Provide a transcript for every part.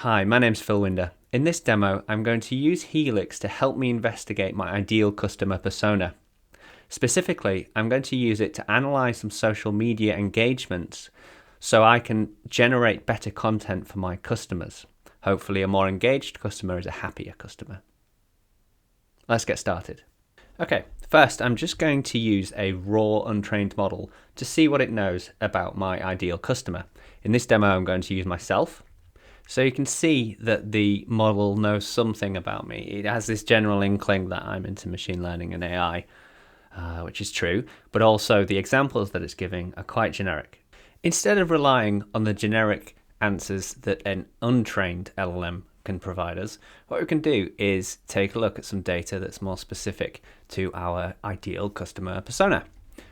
Hi, my name's Phil Winder. In this demo, I'm going to use Helix to help me investigate my ideal customer persona. Specifically, I'm going to use it to analyze some social media engagements so I can generate better content for my customers. Hopefully, a more engaged customer is a happier customer. Let's get started. Okay, first, I'm just going to use a raw untrained model to see what it knows about my ideal customer. In this demo, I'm going to use myself. So you can see that the model knows something about me. It has this general inkling that I'm into machine learning and AI, which is true, but also the examples that it's giving are quite generic. Instead of relying on the generic answers that an untrained LLM can provide us, what we can do is take a look at some data that's more specific to our ideal customer persona.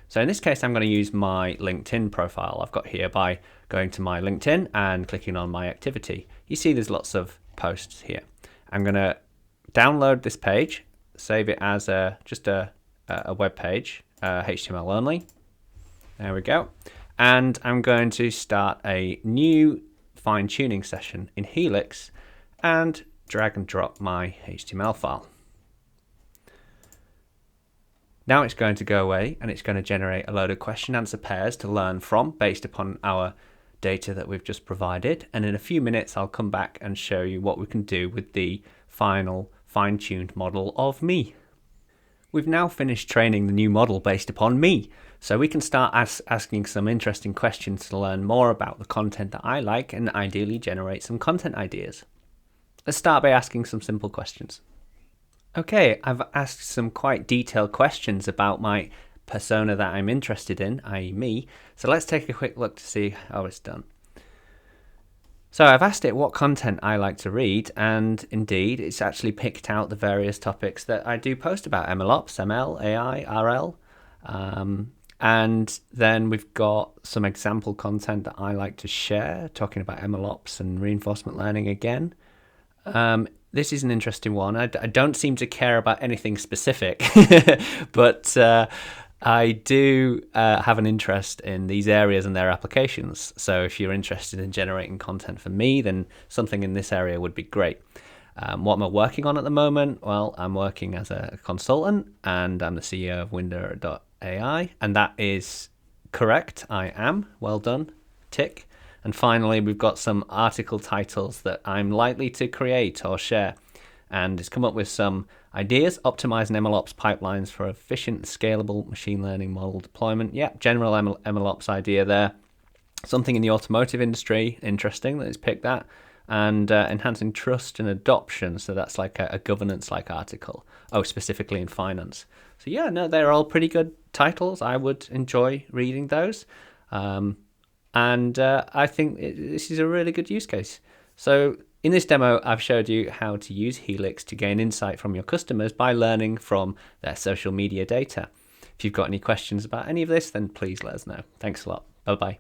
So in this case, I'm going to use my LinkedIn profile I've got here by going to my LinkedIn and clicking on my activity. You see there's lots of posts here. I'm going to download this page, save it as just a web page, HTML only. There we go. And I'm going to start a new fine-tuning session in Helix and drag and drop my HTML file. Now it's going to go away and it's going to generate a load of question answer pairs to learn from based upon our data that we've just provided. And in a few minutes, I'll come back and show you what we can do with the final fine-tuned model of me. We've now finished training the new model based upon me. So we can start asking some interesting questions to learn more about the content that I like and ideally generate some content ideas. Let's start by asking some simple questions. Okay, I've asked some quite detailed questions about my persona that I'm interested in, i.e. me. So let's take a quick look to see how it's done. So I've asked it what content I like to read, and indeed it's actually picked out the various topics that I do post about: MLOps, ML, AI, RL. And then we've got some example content that I like to share, talking about MLOps and reinforcement learning again. This is an interesting one. I don't seem to care about anything specific, but I do have an interest in these areas and their applications. So if you're interested in generating content for me, then something in this area would be great. What am I working on at the moment? Well, I'm working as a consultant and I'm the CEO of Winder.ai, and that is correct. I am. Well done. Tick. And finally, we've got some article titles that I'm likely to create or share. And it's come up with some ideas: optimizing MLOps pipelines for efficient, scalable machine learning model deployment. Yeah, general MLOps idea there. Something in the automotive industry, interesting that it's picked that. And enhancing trust and adoption. So that's like a governance-like article. Oh, specifically in finance. So yeah, no, they're all pretty good titles. I would enjoy reading those. And I think this is a really good use case. So in this demo, I've showed you how to use Helix to gain insight from your customers by learning from their social media data. If you've got any questions about any of this, then please let us know. Thanks a lot. Bye-bye.